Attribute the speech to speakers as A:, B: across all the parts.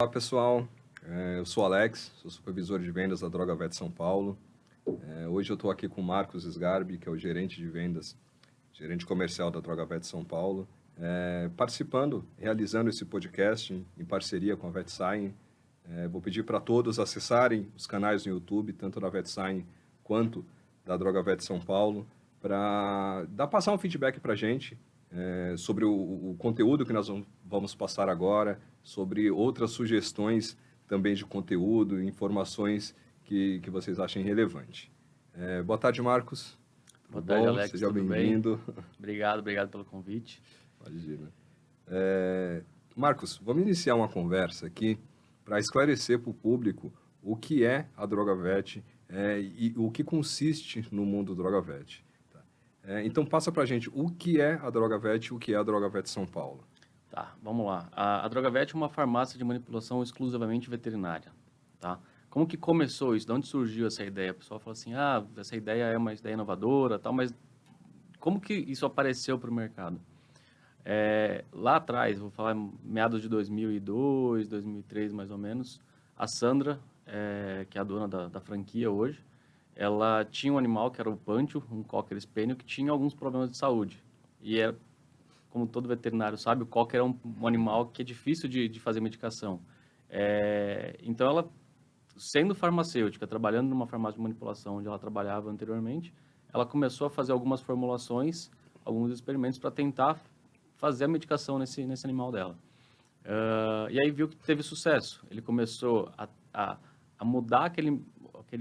A: Olá pessoal, eu sou Alex, sou supervisor de vendas da Drogavet São Paulo. Hoje eu estou aqui com o Marcos Sgarbi, que é o gerente de vendas, gerente comercial da Drogavet São Paulo, participando, realizando esse podcast em parceria com a VetSign. Vou pedir para todos acessarem os canais no YouTube, tanto da VetSign quanto da Drogavet São Paulo, para passar um feedback para a gente sobre o conteúdo que nós vamos passar agora, sobre outras sugestões também de conteúdo, informações que vocês achem relevante. Boa tarde, Marcos.
B: Boa tarde, Alex.
A: Seja
B: tudo
A: bem-vindo.
B: Bem? Obrigado pelo convite.
A: Imagina. Marcos, vamos iniciar uma conversa aqui para esclarecer para o público o que é a Drogavet e o que consiste no mundo Drogavet. Então, passa para a gente o que é a Drogavet e o que é a Drogavet São Paulo.
B: Tá, vamos lá. A Drogavet é uma farmácia de manipulação exclusivamente veterinária, tá? Como que começou isso? De onde surgiu essa ideia? O pessoal fala assim, essa ideia é uma ideia inovadora, tal, mas como que isso apareceu para o mercado? Lá atrás, vou falar meados de 2002, 2003 mais ou menos, a Sandra, que é a dona da franquia hoje, ela tinha um animal que era o Pantio, um Cocker Spaniel, que tinha alguns problemas de saúde. E como todo veterinário sabe, o Cocker é um animal que é difícil de fazer medicação. Então ela, sendo farmacêutica, trabalhando numa farmácia de manipulação onde ela trabalhava anteriormente, ela começou a fazer algumas formulações, alguns experimentos para tentar fazer a medicação nesse animal dela. E aí viu que teve sucesso. Ele começou a mudar aquele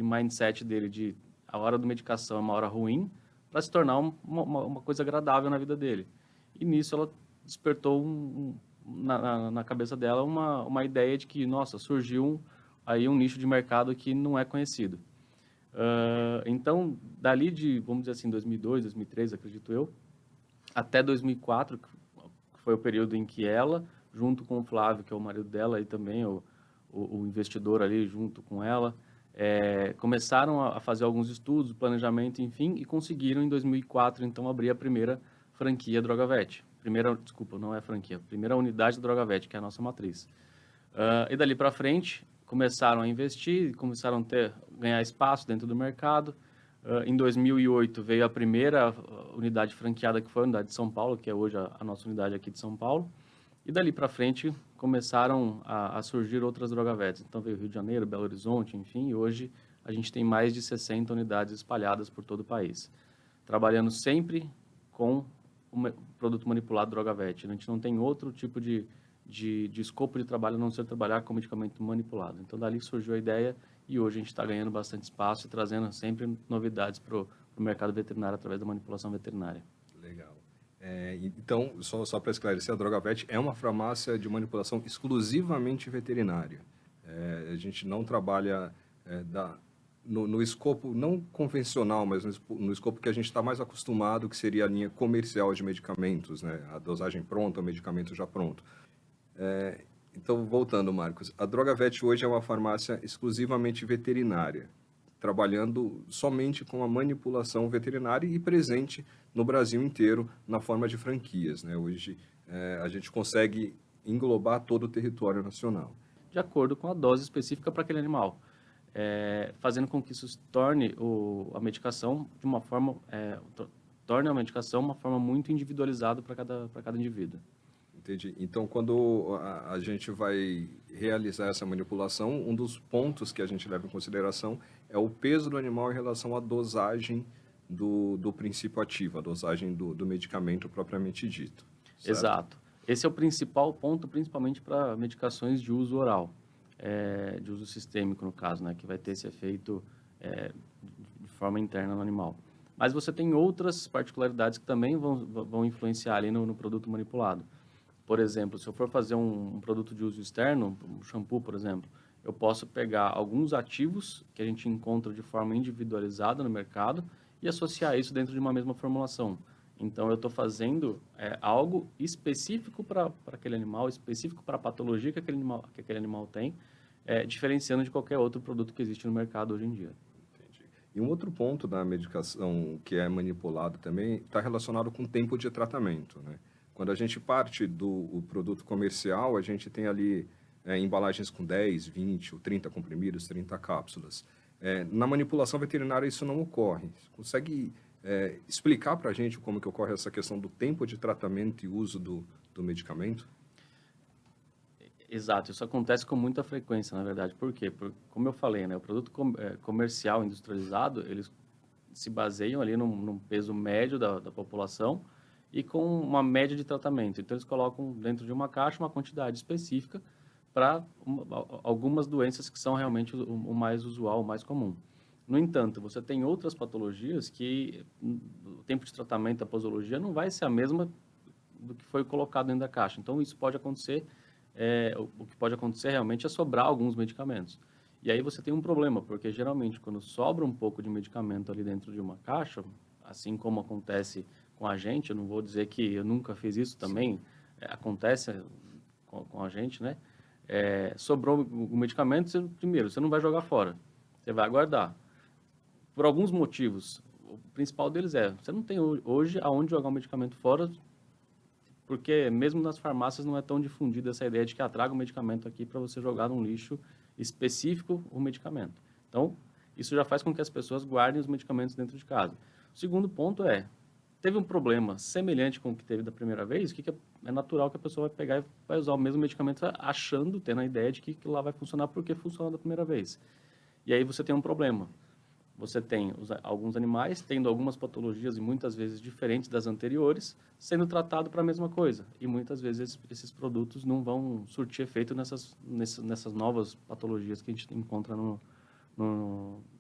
B: mindset dele de a hora da medicação é uma hora ruim para se tornar uma coisa agradável na vida dele. E nisso ela despertou na cabeça dela uma ideia de que, nossa, surgiu aí um nicho de mercado que não é conhecido. Então, dali de, vamos dizer assim, 2002, 2003, acredito eu, até 2004, que foi o período em que ela, junto com o Flávio, que é o marido dela, e também o investidor ali junto com ela, começaram a fazer alguns estudos, planejamento, enfim, e conseguiram em 2004, então, abrir a primeira franquia Drogavet. Desculpa, não é franquia, primeira unidade da Drogavet, que é a nossa matriz. E dali para frente, começaram a investir, começaram a ganhar espaço dentro do mercado. Em 2008 veio a primeira unidade franqueada, que foi a unidade de São Paulo, que é hoje a nossa unidade aqui de São Paulo. E dali para frente começaram a surgir outras Drogavets. Então veio Rio de Janeiro, Belo Horizonte, enfim, e hoje a gente tem mais de 60 unidades espalhadas por todo o país, trabalhando sempre com o produto manipulado Drogavet. A gente não tem outro tipo de escopo de trabalho a não ser trabalhar com medicamento manipulado. Então dali surgiu a ideia e hoje a gente está ganhando bastante espaço e trazendo sempre novidades para o mercado veterinário através da manipulação veterinária.
A: Legal. Então, só para esclarecer, a Drogavet é uma farmácia de manipulação exclusivamente veterinária. A gente não trabalha no escopo não convencional, mas no escopo que a gente está mais acostumado, que seria a linha comercial de medicamentos, né? A dosagem pronta, o medicamento já pronto. Então, voltando, Marcos, a Drogavet hoje é uma farmácia exclusivamente veterinária, trabalhando somente com a manipulação veterinária e presente no Brasil inteiro na forma de franquias, né? Hoje a gente consegue englobar todo o território nacional.
B: De acordo com a dose específica para aquele animal, fazendo com que isso torne a medicação de uma forma, torne a medicação uma forma muito individualizada para cada indivíduo.
A: Entendi. Então, quando a gente vai realizar essa manipulação, um dos pontos que a gente leva em consideração é o peso do animal em relação à dosagem do princípio ativo, a dosagem do medicamento propriamente dito. Certo?
B: Exato. Esse é o principal ponto, principalmente para medicações de uso oral, de uso sistêmico, no caso, né, que vai ter esse efeito de forma interna no animal. Mas você tem outras particularidades que também vão influenciar ali no produto manipulado. Por exemplo, se eu for fazer um produto de uso externo, um shampoo, por exemplo, eu posso pegar alguns ativos que a gente encontra de forma individualizada no mercado e associar isso dentro de uma mesma formulação. Então, eu estou fazendo algo específico para aquele animal, específico para a patologia que aquele animal tem, diferenciando de qualquer outro produto que existe no mercado hoje em dia.
A: Entendi. E um outro ponto da medicação que é manipulado também está relacionado com o tempo de tratamento, né? Quando a gente parte do produto comercial, a gente tem ali embalagens com 10, 20 ou 30 comprimidos, 30 cápsulas. Na manipulação veterinária isso não ocorre. Você consegue explicar para a gente como que ocorre essa questão do tempo de tratamento e uso do medicamento?
B: Exato, isso acontece com muita frequência, na verdade. Por quê? Como eu falei, né, o produto comercial industrializado, eles se baseiam ali num peso médio da população e com uma média de tratamento. Então, eles colocam dentro de uma caixa uma quantidade específica para algumas doenças que são realmente o mais usual, o mais comum. No entanto, você tem outras patologias que o tempo de tratamento da posologia não vai ser a mesma do que foi colocado dentro da caixa. Então, isso pode acontecer, o que pode acontecer realmente é sobrar alguns medicamentos. E aí você tem um problema, porque geralmente quando sobra um pouco de medicamento ali dentro de uma caixa, assim como acontece com a gente, eu não vou dizer que eu nunca fiz isso também, acontece com a gente, né? Sobrou o medicamento, primeiro, você não vai jogar fora, você vai guardar. Por alguns motivos, o principal deles você não tem hoje aonde jogar o medicamento fora, porque mesmo nas farmácias não é tão difundida essa ideia de que traga o medicamento aqui para você jogar num lixo específico o medicamento. Então, isso já faz com que as pessoas guardem os medicamentos dentro de casa. O segundo ponto teve um problema semelhante com o que teve da primeira vez, que é natural que a pessoa vai pegar e vai usar o mesmo medicamento achando, tendo a ideia de que aquilo lá vai funcionar porque funcionou da primeira vez. E aí você tem um problema. Você tem alguns animais tendo algumas patologias e muitas vezes diferentes das anteriores, sendo tratado para a mesma coisa. E muitas vezes esses produtos não vão surtir efeito nessas novas patologias que a gente encontra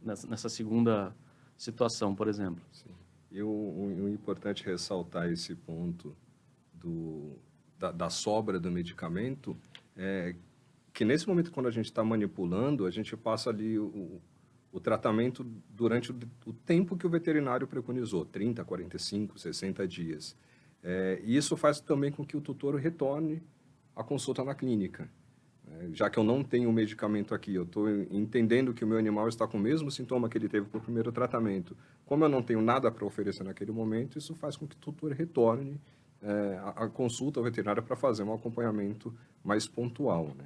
B: nessa segunda situação, por exemplo.
A: Sim. E o importante é ressaltar esse ponto da sobra do medicamento, que nesse momento, quando a gente está manipulando, a gente passa ali o tratamento durante o tempo que o veterinário preconizou, 30, 45, 60 dias. E isso faz também com que o tutor retorne à consulta na clínica. Já que eu não tenho o medicamento aqui, eu estou entendendo que o meu animal está com o mesmo sintoma que ele teve para o primeiro tratamento. Como eu não tenho nada para oferecer naquele momento, isso faz com que o tutor retorne à consulta veterinária para fazer um acompanhamento mais pontual, né?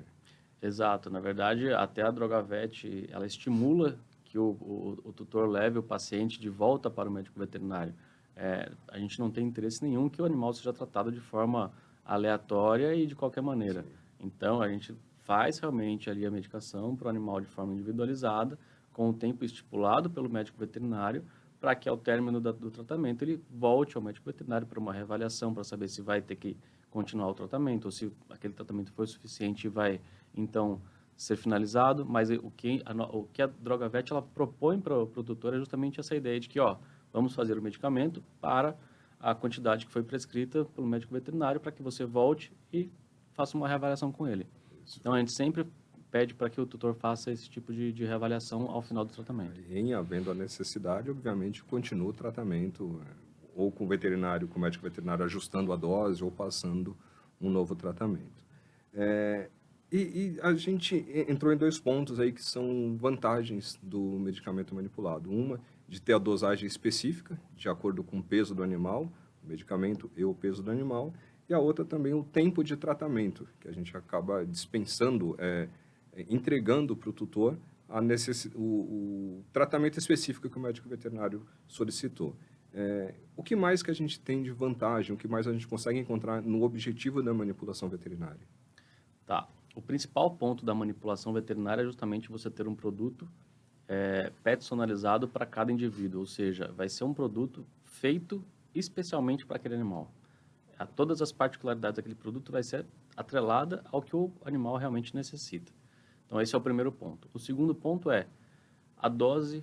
B: Exato. Na verdade, até a Drogavet, ela estimula que o tutor leve o paciente de volta para o médico veterinário. A gente não tem interesse nenhum que o animal seja tratado de forma aleatória e de qualquer maneira. Sim. Então, a gente faz realmente ali a medicação para o animal de forma individualizada, com o tempo estipulado pelo médico veterinário, para que ao término do tratamento ele volte ao médico veterinário para uma reavaliação, para saber se vai ter que continuar o tratamento, ou se aquele tratamento foi suficiente e vai, então, ser finalizado. Mas o que a Drogavet ela propõe para o tutor é justamente essa ideia de que, vamos fazer o medicamento para a quantidade que foi prescrita pelo médico veterinário, para que você volte e faça uma reavaliação com ele. Isso. Então, a gente sempre pede para que o tutor faça esse tipo de reavaliação ao final do tratamento.
A: Em havendo a necessidade, obviamente, continua o tratamento, ou com o veterinário, com o médico veterinário ajustando a dose ou passando um novo tratamento. E a gente entrou em dois pontos aí que são vantagens do medicamento manipulado. Uma, de ter a dosagem específica, de acordo com o peso do animal, o medicamento e o peso do animal, e a outra também o tempo de tratamento, que a gente acaba dispensando, entregando para o tutor o tratamento específico que o médico veterinário solicitou. O que mais que a gente tem de vantagem, o que mais a gente consegue encontrar no objetivo da manipulação veterinária?
B: Tá. O principal ponto da manipulação veterinária é justamente você ter um produto personalizado para cada indivíduo, ou seja, vai ser um produto feito especialmente para aquele animal. Todas as particularidades daquele produto vai ser atrelada ao que o animal realmente necessita. Então, esse é o primeiro ponto. O segundo ponto é a dose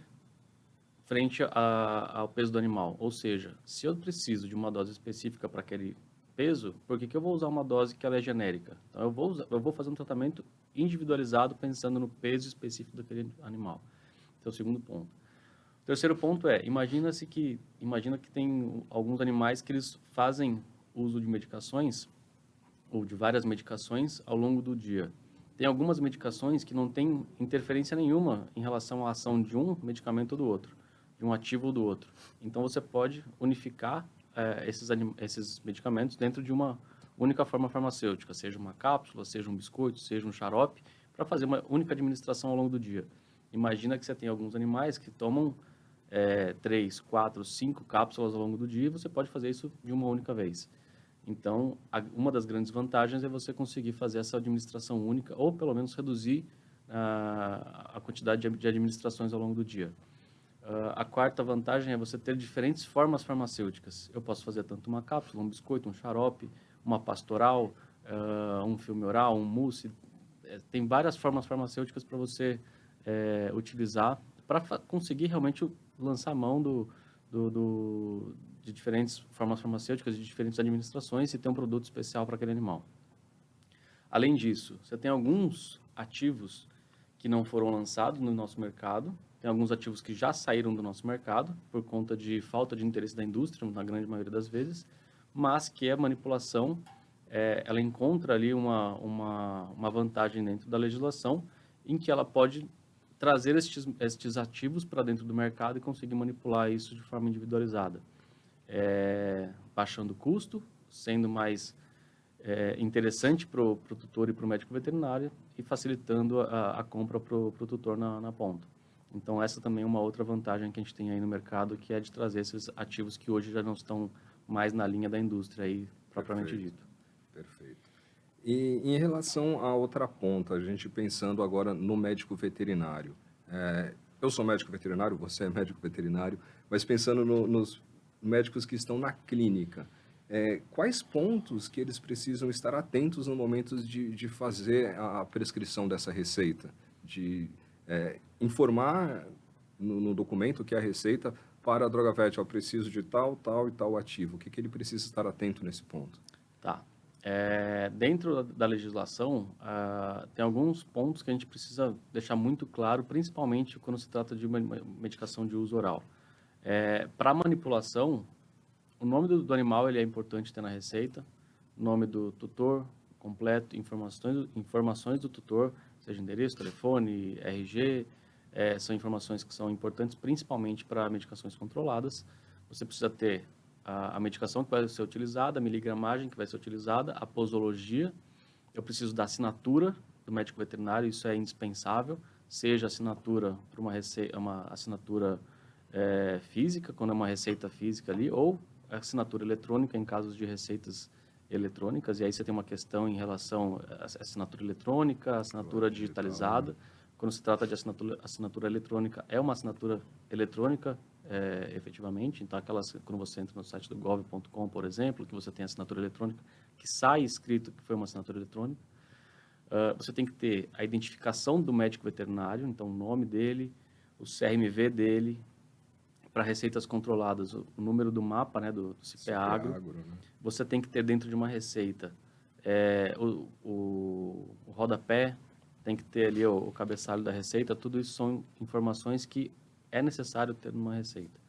B: frente ao peso do animal. Ou seja, se eu preciso de uma dose específica para aquele peso, por que eu vou usar uma dose que ela é genérica? Então, eu vou fazer um tratamento individualizado pensando no peso específico daquele animal. Esse é o segundo ponto. O terceiro ponto imagina que tem alguns animais que eles fazem uso de medicações, ou de várias medicações, ao longo do dia. Tem algumas medicações que não têm interferência nenhuma em relação à ação de um medicamento ou do outro, de um ativo ou do outro. Então, você pode unificar esses medicamentos dentro de uma única forma farmacêutica, seja uma cápsula, seja um biscoito, seja um xarope, para fazer uma única administração ao longo do dia. Imagina que você tem alguns animais que tomam 3, 4, 5 cápsulas ao longo do dia e você pode fazer isso de uma única vez. Então, uma das grandes vantagens é você conseguir fazer essa administração única ou pelo menos reduzir a quantidade de administrações ao longo do dia. A quarta vantagem é você ter diferentes formas farmacêuticas. Eu posso fazer tanto uma cápsula, um biscoito, um xarope, uma pastoral, um filme oral, um mousse. Tem várias formas farmacêuticas para você utilizar para conseguir realmente lançar mão de diferentes formas farmacêuticas, de diferentes administrações e ter um produto especial para aquele animal. Além disso, você tem alguns ativos que não foram lançados no nosso mercado, tem alguns ativos que já saíram do nosso mercado por conta de falta de interesse da indústria, na grande maioria das vezes, mas que a manipulação, ela encontra ali uma vantagem dentro da legislação em que ela pode trazer estes ativos para dentro do mercado e conseguir manipular isso de forma individualizada, baixando o custo, sendo mais interessante para o tutor e para o médico veterinário e facilitando a compra para o tutor na ponta. Então, essa também é uma outra vantagem que a gente tem aí no mercado, que é de trazer esses ativos que hoje já não estão mais na linha da indústria aí, propriamente dito.
A: Perfeito. E em relação à outra ponta, a gente pensando agora no médico veterinário. Eu sou médico veterinário, você é médico veterinário, mas pensando nos médicos que estão na clínica, quais pontos que eles precisam estar atentos no momento de fazer a prescrição dessa receita? De informar no documento que é a receita para a DrogaVet, eu preciso de tal, tal e tal ativo. O que ele precisa estar atento nesse ponto?
B: Tá. Dentro da legislação, tem alguns pontos que a gente precisa deixar muito claro, principalmente quando se trata de uma medicação de uso oral. Para manipulação, o nome do animal ele é importante ter na receita, nome do tutor completo, informações do tutor, seja endereço, telefone, RG, são informações que são importantes principalmente para medicações controladas. Você precisa ter a medicação que vai ser utilizada, a miligramagem que vai ser utilizada, a posologia. Eu preciso da assinatura do médico veterinário, isso é indispensável, seja assinatura para uma assinatura física, quando é uma receita física ali, ou assinatura eletrônica em casos de receitas eletrônicas, e aí você tem uma questão em relação à assinatura eletrônica, assinatura digitalizada. Quando se trata de assinatura eletrônica, é uma assinatura eletrônica, efetivamente. Então, quando você entra no site do gov.com, por exemplo, que você tem assinatura eletrônica, que sai escrito que foi uma assinatura eletrônica. Você tem que ter a identificação do médico veterinário, então o nome dele, o CRMV dele, para receitas controladas, o número do mapa, né, do CPA Agro.
A: Né?
B: Você tem que ter dentro de uma receita o rodapé, tem que ter ali o cabeçalho da receita, tudo isso são informações que é necessário ter numa receita.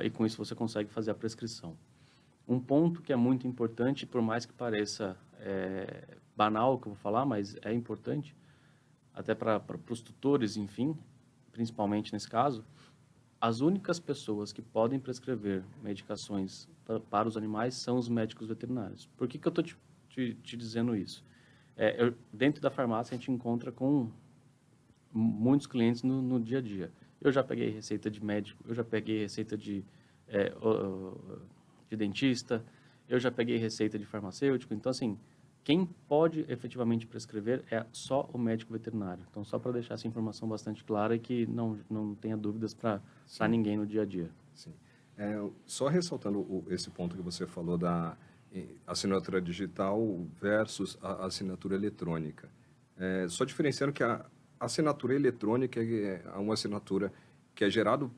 B: E com isso você consegue fazer a prescrição. Um ponto que é muito importante, por mais que pareça banal o que eu vou falar, mas é importante, até para os tutores, enfim, principalmente nesse caso, as únicas pessoas que podem prescrever medicações para os animais são os médicos veterinários. Por que eu estou te dizendo isso? Dentro da farmácia a gente encontra com muitos clientes no dia a dia. Eu já peguei receita de médico, eu já peguei receita de dentista, eu já peguei receita de farmacêutico. Então, assim, quem pode efetivamente prescrever é só o médico veterinário. Então, só para deixar essa informação bastante clara e que não tenha dúvidas para ninguém no dia a dia.
A: Sim. Só ressaltando esse ponto que você falou da assinatura digital versus a assinatura eletrônica. Só diferenciando que a assinatura eletrônica é uma assinatura que é gerada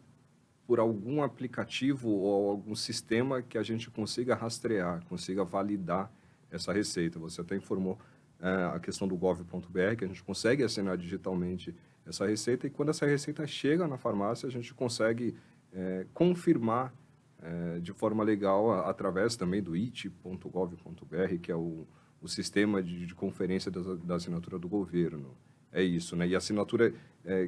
A: por algum aplicativo ou algum sistema que a gente consiga rastrear, consiga validar essa receita. Você até informou a questão do gov.br, que a gente consegue assinar digitalmente essa receita, e quando essa receita chega na farmácia, a gente consegue confirmar de forma legal através também do it.gov.br, que é o sistema de conferência da assinatura do governo. É isso, né? E a assinatura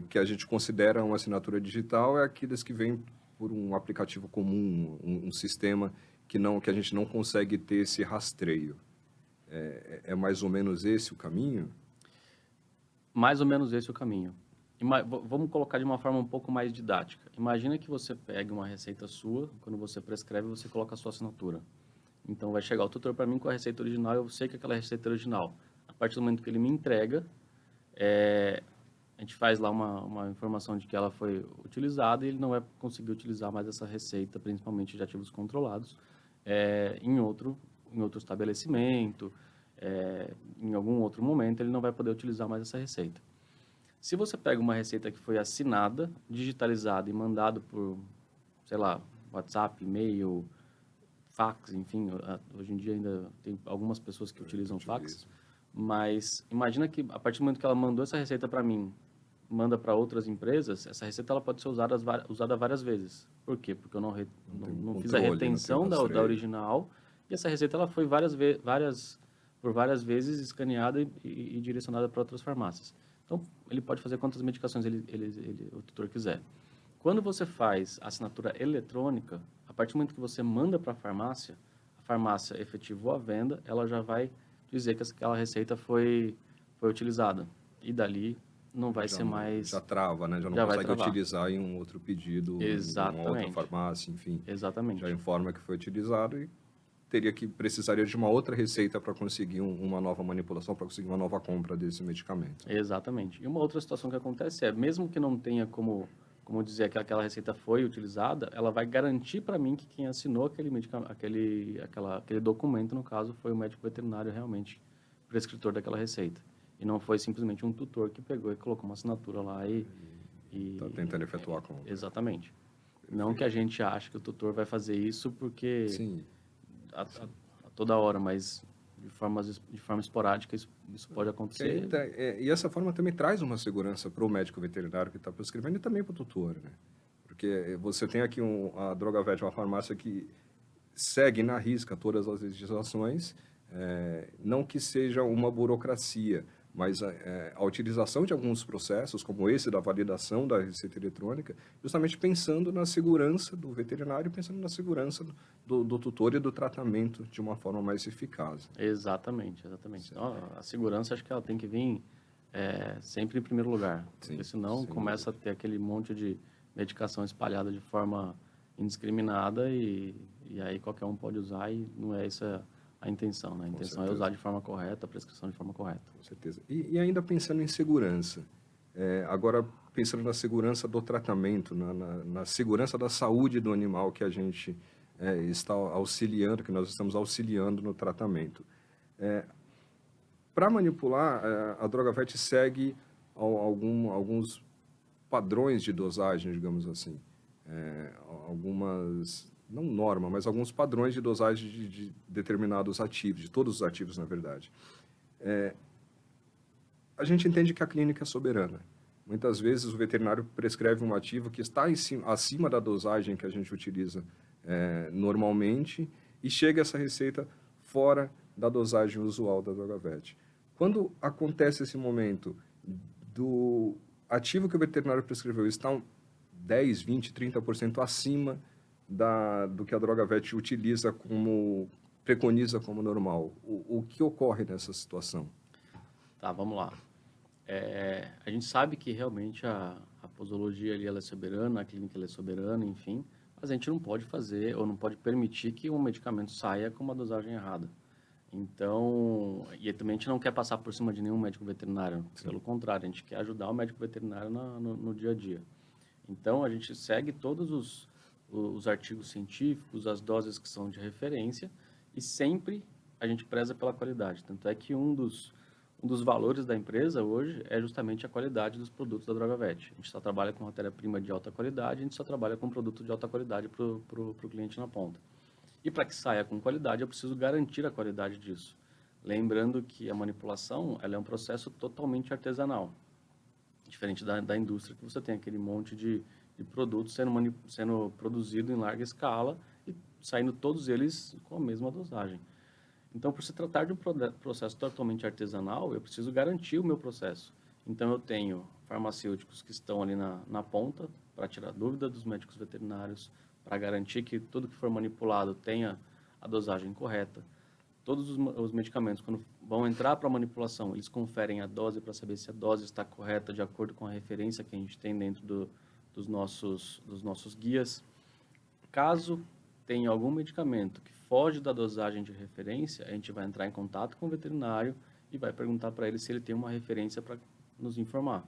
A: que a gente considera uma assinatura digital é aqueles que vêm por um aplicativo comum, um sistema que a gente não consegue ter esse rastreio. É mais ou menos esse o caminho?
B: Mais ou menos esse é o caminho. Vamos colocar de uma forma um pouco mais didática. Imagina que você pegue uma receita sua, quando você prescreve, você coloca a sua assinatura. Então, vai chegar o tutor para mim com a receita original, eu sei que aquela receita é original. A partir do momento que ele me entrega, a gente faz lá uma informação de que ela foi utilizada e ele não vai conseguir utilizar mais essa receita, principalmente de ativos controlados, em outro estabelecimento, em algum outro momento, ele não vai poder utilizar mais essa receita. Se você pega uma receita que foi assinada, digitalizada e mandado por, sei lá, WhatsApp, e-mail, fax, enfim, hoje em dia ainda tem algumas pessoas que utilizam fax, mas imagina que a partir do momento que ela mandou essa receita para mim, manda para outras empresas, essa receita ela pode ser usada várias vezes. Por quê? Porque eu não fiz a retenção da original e essa receita ela foi por várias vezes escaneada e direcionada para outras farmácias. Então, ele pode fazer quantas medicações o tutor quiser. Quando você faz a assinatura eletrônica, a partir do momento que você manda para a farmácia efetivou a venda, ela já vai dizer que aquela receita foi utilizada. E dali não vai ser mais...
A: Já trava, né? Já não consegue utilizar em um outro pedido,
B: exatamente,
A: em uma outra farmácia, enfim.
B: Exatamente.
A: Já informa que foi utilizado e precisaria de uma outra receita para conseguir uma nova manipulação, para conseguir uma nova compra desse medicamento.
B: Exatamente. E uma outra situação que acontece mesmo que não tenha como dizer que aquela receita foi utilizada, ela vai garantir para mim que quem assinou aquele documento, no caso, foi o médico veterinário realmente prescritor daquela receita. E não foi simplesmente um tutor que pegou e colocou uma assinatura lá e
A: está tentando efetuar a compra.
B: Exatamente. Perfeito. Não que a gente ache que o tutor vai fazer isso porque...
A: Sim.
B: A toda hora, mas de forma esporádica isso pode acontecer.
A: E essa forma também traz uma segurança para o médico veterinário que está prescrevendo e também para o tutor, né? Porque você tem aqui a Drogavet, uma farmácia que segue na risca todas as legislações, não que seja uma burocracia, mas a utilização de alguns processos, como esse da validação da receita eletrônica, justamente pensando na segurança do veterinário, pensando na segurança do tutor e do tratamento de uma forma mais eficaz.
B: Exatamente. Então, a segurança, acho que ela tem que vir sempre em primeiro lugar, porque senão começa a ter aquele monte de medicação espalhada de forma indiscriminada e aí qualquer um pode usar e não é essa a intenção, né? A intenção é usar de forma correta, a prescrição de forma correta.
A: Com certeza. E ainda pensando em segurança, agora pensando na segurança do tratamento, na segurança da saúde do animal que a gente está auxiliando, que nós estamos auxiliando no tratamento. Para manipular, a Drogavet segue alguns padrões de dosagem, digamos assim. Algumas... não norma, mas alguns padrões de dosagem de determinados ativos, de todos os ativos, na verdade. A gente entende que a clínica é soberana. Muitas vezes o veterinário prescreve um ativo que está acima da dosagem que a gente utiliza normalmente e chega essa receita fora da dosagem usual da Drogavet. Quando acontece esse momento do ativo que o veterinário prescreveu está 10, 20, 30% acima do que a Drogavet preconiza como normal. O que ocorre nessa situação?
B: Tá, vamos lá. A gente sabe que realmente a posologia ali ela é soberana, a clínica ela é soberana, enfim, mas a gente não pode fazer ou não pode permitir que um medicamento saia com uma dosagem errada. Então, e também a gente não quer passar por cima de nenhum médico veterinário, pelo contrário, a gente quer ajudar o médico veterinário no dia a dia. Então, a gente segue todos os artigos científicos, as doses que são de referência e sempre a gente preza pela qualidade. Tanto é que um dos valores da empresa hoje é justamente a qualidade dos produtos da Drogavet. A gente só trabalha com matéria-prima de alta qualidade, a gente só trabalha com produto de alta qualidade para o cliente na ponta. E para que saia com qualidade, eu preciso garantir a qualidade disso. Lembrando que a manipulação ela é um processo totalmente artesanal. Diferente da indústria, que você tem aquele monte de produtos sendo produzido em larga escala e saindo todos eles com a mesma dosagem. Então, por se tratar de um processo totalmente artesanal, eu preciso garantir o meu processo. Então, eu tenho farmacêuticos que estão ali na ponta para tirar dúvida dos médicos veterinários, para garantir que tudo que for manipulado tenha a dosagem correta. todos os medicamentos, quando vão entrar para a manipulação, eles conferem a dose para saber se a dose está correta de acordo com a referência que a gente tem dentro dos nossos guias. Caso tenha algum medicamento que foge da dosagem de referência, a gente vai entrar em contato com o veterinário e vai perguntar para ele se ele tem uma referência para nos informar.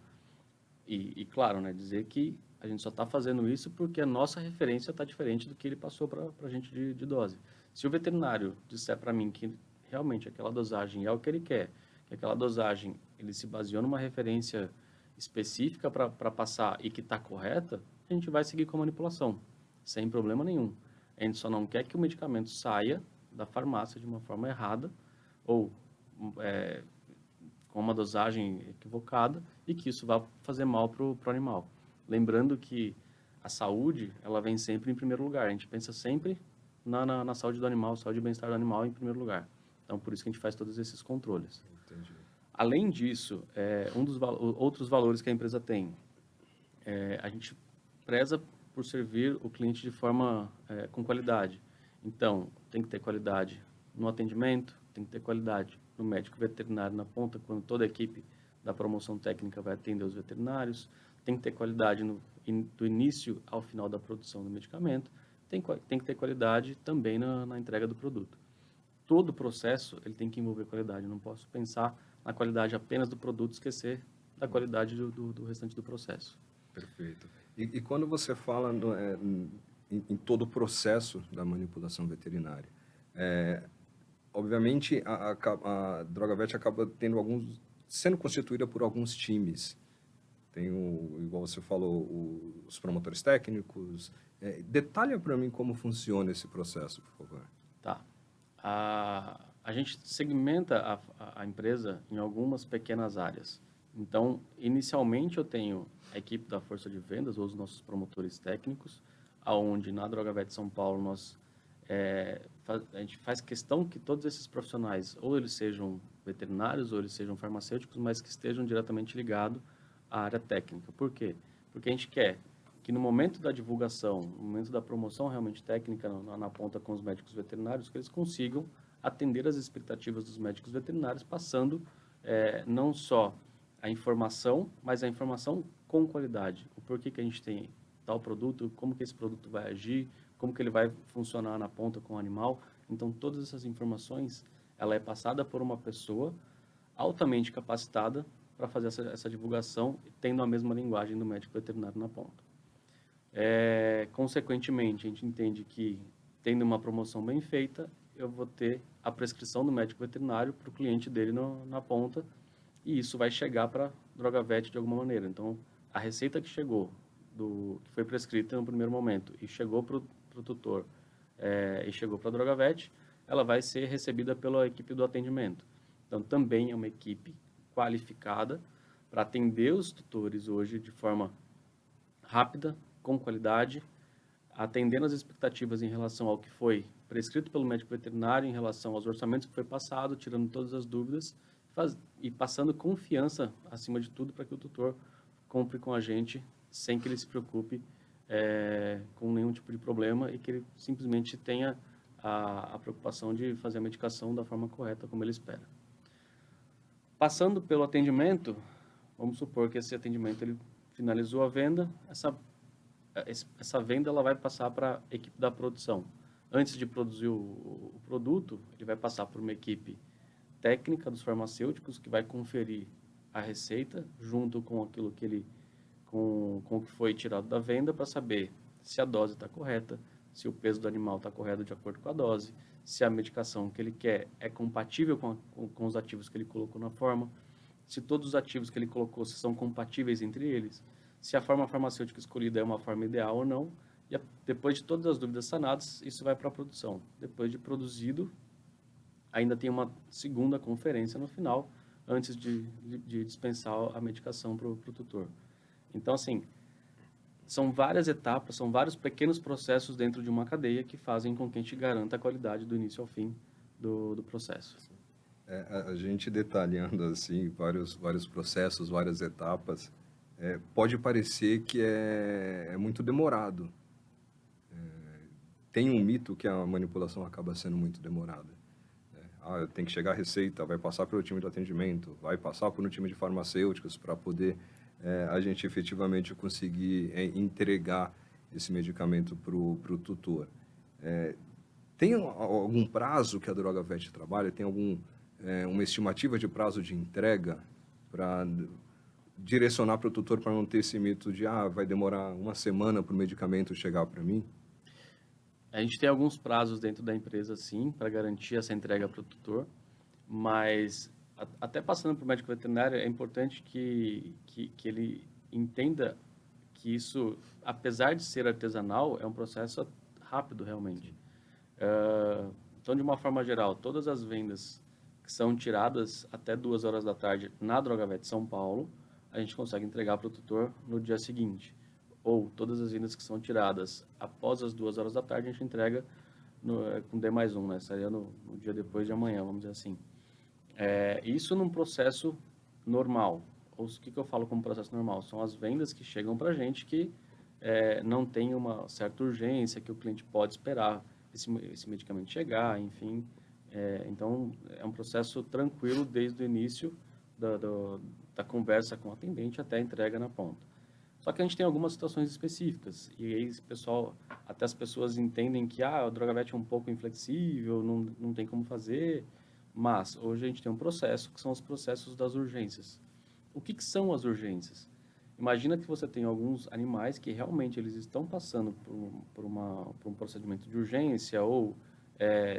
B: E claro, né, dizer que a gente só está fazendo isso porque a nossa referência está diferente do que ele passou para a gente de dose. Se o veterinário disser para mim que realmente aquela dosagem é o que ele quer, que aquela dosagem ele se baseou numa referência específica para passar e que está correta, a gente vai seguir com a manipulação, sem problema nenhum. A gente só não quer que o medicamento saia da farmácia de uma forma errada ou com uma dosagem equivocada e que isso vá fazer mal para o animal. Lembrando que a saúde, ela vem sempre em primeiro lugar. A gente pensa sempre na saúde do animal, saúde e bem-estar do animal em primeiro lugar. Então, por isso que a gente faz todos esses controles.
A: Entendi.
B: Além disso, outros valores que a empresa tem, a gente preza por servir o cliente de forma com qualidade. Então, tem que ter qualidade no atendimento, tem que ter qualidade no médico veterinário na ponta, quando toda a equipe da promoção técnica vai atender os veterinários, tem que ter qualidade do início ao final da produção do medicamento, tem que ter qualidade também na entrega do produto. Todo o processo ele tem que envolver qualidade, eu não posso pensar na qualidade apenas do produto, esquecer da qualidade do restante do processo.
A: Perfeito. E quando você fala em todo o processo da manipulação veterinária, obviamente a DrogaVet acaba sendo constituída por alguns times. Tem igual você falou, os promotores técnicos. Detalha para mim como funciona esse processo, por favor.
B: Tá. A gente segmenta a empresa em algumas pequenas áreas. Então, inicialmente eu tenho a equipe da força de vendas, ou os nossos promotores técnicos, aonde na DrogaVet São Paulo a gente faz questão que todos esses profissionais, ou eles sejam veterinários, ou eles sejam farmacêuticos, mas que estejam diretamente ligados à área técnica. Por quê? Porque a gente quer que no momento da divulgação, no momento da promoção realmente técnica na ponta com os médicos veterinários, que eles consigam atender as expectativas dos médicos veterinários, passando não só a informação, mas a informação com qualidade. O porquê que a gente tem tal produto, como que esse produto vai agir, como que ele vai funcionar na ponta com o animal. Então, todas essas informações, ela é passada por uma pessoa altamente capacitada para fazer essa divulgação, tendo a mesma linguagem do médico veterinário na ponta. Consequentemente, a gente entende que, tendo uma promoção bem feita, eu vou ter a prescrição do médico veterinário para o cliente dele na ponta, e isso vai chegar para a DrogaVet de alguma maneira. Então, a receita que chegou, que foi prescrita no primeiro momento, e chegou para o tutor, e chegou para a DrogaVet, ela vai ser recebida pela equipe do atendimento. Então, também é uma equipe qualificada para atender os tutores hoje de forma rápida, com qualidade, atendendo as expectativas em relação ao que foi prescrito pelo médico veterinário, em relação aos orçamentos que foi passado, tirando todas as dúvidas e passando confiança, acima de tudo, para que o tutor compre com a gente sem que ele se preocupe com nenhum tipo de problema e que ele simplesmente tenha a preocupação de fazer a medicação da forma correta, como ele espera. Passando pelo atendimento, vamos supor que esse atendimento ele finalizou a venda, essa venda ela vai passar para a equipe da produção. Antes de produzir o produto, ele vai passar por uma equipe técnica dos farmacêuticos que vai conferir a receita junto com aquilo com o que foi tirado da venda para saber se a dose está correta, se o peso do animal está correto de acordo com a dose, se a medicação que ele quer é compatível com os ativos que ele colocou na forma, se todos os ativos que ele colocou são compatíveis entre eles, se a forma farmacêutica escolhida é uma forma ideal ou não, e depois de todas as dúvidas sanadas, isso vai para a produção. Depois de produzido, ainda tem uma segunda conferência no final, antes de dispensar a medicação para o tutor. Então, assim, são várias etapas, são vários pequenos processos dentro de uma cadeia que fazem com que a gente garanta a qualidade do início ao fim do processo.
A: A gente detalhando assim vários processos, várias etapas, pode parecer que é muito demorado. Tem um mito que a manipulação acaba sendo muito demorada. Tem que chegar a receita, vai passar pelo time de atendimento, vai passar por um time de farmacêuticos para poder a gente efetivamente conseguir entregar esse medicamento para o tutor. Tem algum prazo que a DrogaVet trabalha? Tem uma estimativa de prazo de entrega para direcionar para o tutor para não ter esse mito de vai demorar uma semana para o medicamento chegar para mim?
B: A gente tem alguns prazos dentro da empresa, sim, para garantir essa entrega para o tutor, mas até passando para o médico veterinário, é importante que ele entenda que isso, apesar de ser artesanal, é um processo rápido, realmente. Então, de uma forma geral, todas as vendas que são tiradas até 2 horas da tarde na DrogaVet São Paulo, a gente consegue entregar para o tutor no dia seguinte. Ou todas as vendas que são tiradas após as 2 horas da tarde, a gente entrega com D+1, né? Seria no dia depois de amanhã, vamos dizer assim. Isso num processo normal. Ou o que eu falo como processo normal? São as vendas que chegam para a gente que não tem uma certa urgência, que o cliente pode esperar esse medicamento chegar, enfim. Então, é um processo tranquilo desde o início da conversa com o atendente até a entrega na ponta. Só que a gente tem algumas situações específicas, e aí até as pessoas entendem que a DrogaVet é um pouco inflexível, não tem como fazer, mas hoje a gente tem um processo, que são os processos das urgências. O que são as urgências? Imagina que você tem alguns animais que realmente eles estão passando por um procedimento de urgência ou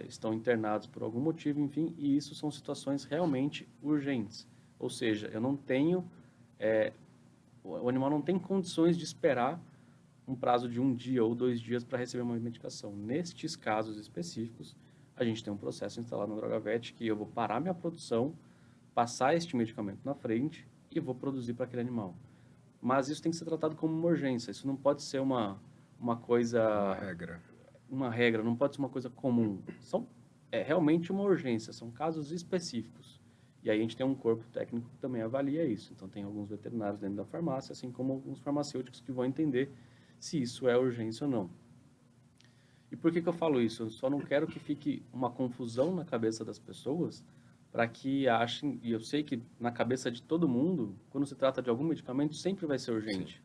B: estão internados por algum motivo, enfim, e isso são situações realmente urgentes. Ou seja, eu não tenho... o animal não tem condições de esperar um prazo de 1 dia ou 2 dias para receber uma medicação. Nestes casos específicos, a gente tem um processo instalado na DrogaVet que eu vou parar minha produção, passar este medicamento na frente e vou produzir para aquele animal. Mas isso tem que ser tratado como uma urgência. Isso não pode ser uma coisa... Uma regra, não pode ser uma coisa comum. É realmente uma urgência, são casos específicos. E aí a gente tem um corpo técnico que também avalia isso. Então tem alguns veterinários dentro da farmácia, assim como alguns farmacêuticos que vão entender se isso é urgência ou não. E por que eu falo isso? Eu só não quero que fique uma confusão na cabeça das pessoas para que achem, e eu sei que na cabeça de todo mundo, quando se trata de algum medicamento, sempre vai ser urgente.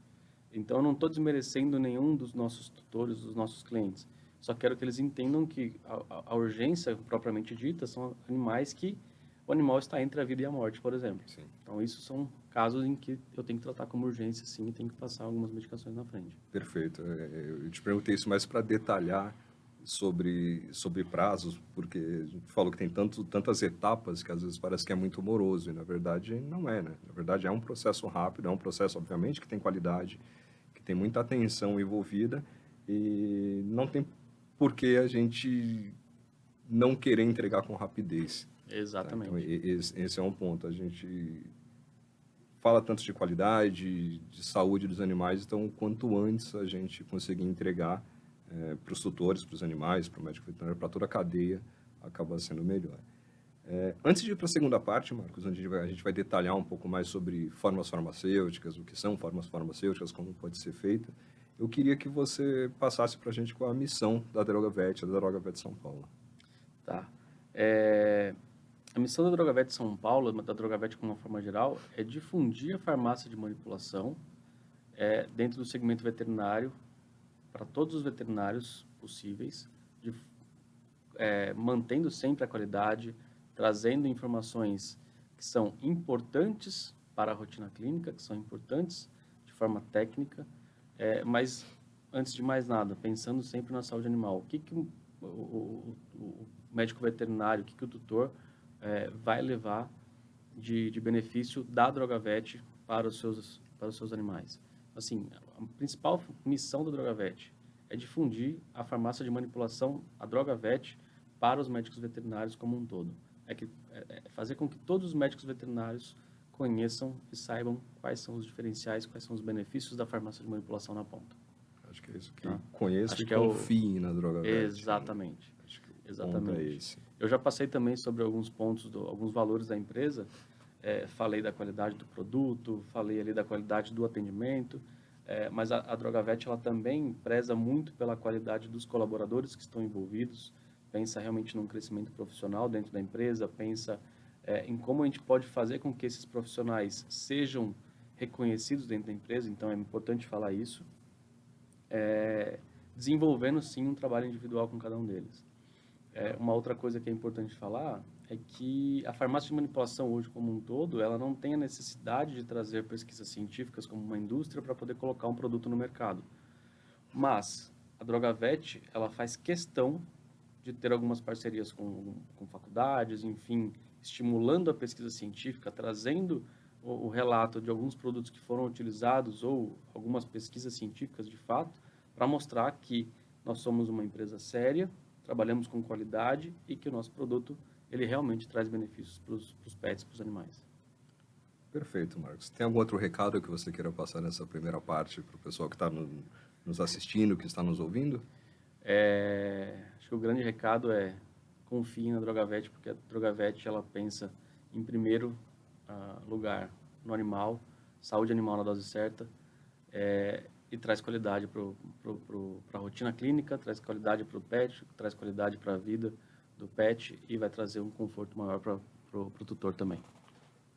B: Sim. Então eu não estou desmerecendo nenhum dos nossos tutores, dos nossos clientes. Só quero que eles entendam que a urgência propriamente dita são animais que o animal está entre a vida e a morte, por exemplo.
A: Sim.
B: Então, isso são casos em que eu tenho que tratar como urgência, sim, e tenho que passar algumas medicações na frente.
A: Perfeito. Eu te perguntei isso mais para detalhar sobre prazos, porque a gente falou que tem tantas etapas que às vezes parece que é muito moroso, e na verdade não é, né? Na verdade é um processo rápido, é um processo, obviamente, que tem qualidade, que tem muita atenção envolvida, e não tem por que a gente não querer entregar com rapidez.
B: Exatamente.
A: Tá? Então, esse é um ponto. A gente fala tanto de qualidade, de saúde dos animais, então quanto antes a gente conseguir entregar para os tutores, para os animais, para o médico veterinário, para toda a cadeia, acaba sendo melhor. Antes de ir para a segunda parte, Marcos, onde a gente vai detalhar um pouco mais sobre formas farmacêuticas, o que são formas farmacêuticas, como pode ser feita, eu queria que você passasse para a gente com a missão da DrogaVet, da DrogaVet São Paulo.
B: Tá. A missão da DrogaVet São Paulo, da DrogaVet como uma forma geral, é difundir a farmácia de manipulação dentro do segmento veterinário para todos os veterinários possíveis, mantendo sempre a qualidade, trazendo informações que são importantes para a rotina clínica, que são importantes de forma técnica, mas, antes de mais nada, pensando sempre na saúde animal. O que o médico veterinário, o que o tutor vai levar de benefício da DrogaVet para os seus animais? Assim, a principal missão da DrogaVet é difundir a farmácia de manipulação, a DrogaVet, para os médicos veterinários como um todo. É fazer com que todos os médicos veterinários conheçam e saibam quais são os diferenciais, quais são os benefícios da farmácia de manipulação na ponta.
A: Acho que é isso, que conheça e
B: que
A: confie na DrogaVet.
B: Exatamente.
A: Né? Acho que
B: Exatamente.
A: É esse.
B: Eu já passei também sobre alguns pontos, alguns valores da empresa, falei da qualidade do produto, falei ali da qualidade do atendimento, mas a DrogaVet ela também preza muito pela qualidade dos colaboradores que estão envolvidos, pensa realmente num crescimento profissional dentro da empresa, pensa em como a gente pode fazer com que esses profissionais sejam reconhecidos dentro da empresa, então é importante falar isso, desenvolvendo sim um trabalho individual com cada um deles. Uma outra coisa que é importante falar é que a farmácia de manipulação hoje como um todo, ela não tem a necessidade de trazer pesquisas científicas como uma indústria para poder colocar um produto no mercado. Mas a Drogavet, ela faz questão de ter algumas parcerias com faculdades, enfim, estimulando a pesquisa científica, trazendo o relato de alguns produtos que foram utilizados ou algumas pesquisas científicas de fato, para mostrar que nós somos uma empresa séria, trabalhamos com qualidade e que o nosso produto ele realmente traz benefícios para os pets, para os animais.
A: Perfeito, Marcos. Tem algum outro recado que você queira passar nessa primeira parte para o pessoal que está nos assistindo, que está nos ouvindo?
B: Acho que o grande recado é confie na Drogavet, porque a Drogavet ela pensa em primeiro lugar no animal, saúde animal na dose certa, e traz qualidade para a rotina clínica, traz qualidade para o pet, traz qualidade para a vida do pet e vai trazer um conforto maior para o tutor também.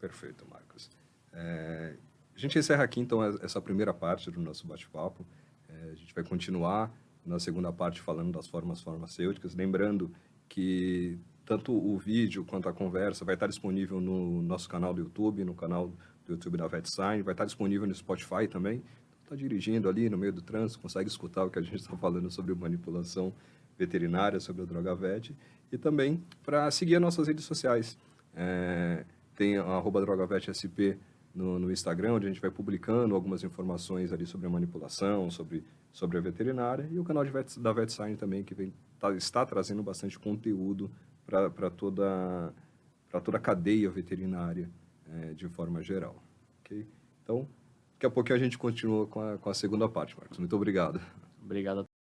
A: Perfeito, Marcos. A gente encerra aqui, então, essa primeira parte do nosso bate-papo. A gente vai continuar na segunda parte falando das formas farmacêuticas, lembrando que tanto o vídeo quanto a conversa vai estar disponível no nosso canal do YouTube, no canal do YouTube da VetSign, vai estar disponível no Spotify também. Está dirigindo ali no meio do trânsito, consegue escutar o que a gente está falando sobre manipulação veterinária, sobre a Drogavet, e também para seguir as nossas redes sociais. Tem a @DrogavetSP no Instagram, onde a gente vai publicando algumas informações ali sobre a manipulação, sobre a veterinária, e o canal da VetSign também, que está trazendo bastante conteúdo para toda a cadeia veterinária de forma geral. Okay? Então, daqui a pouquinho a gente continua com a segunda parte, Marcos. Muito obrigado.
B: Obrigado a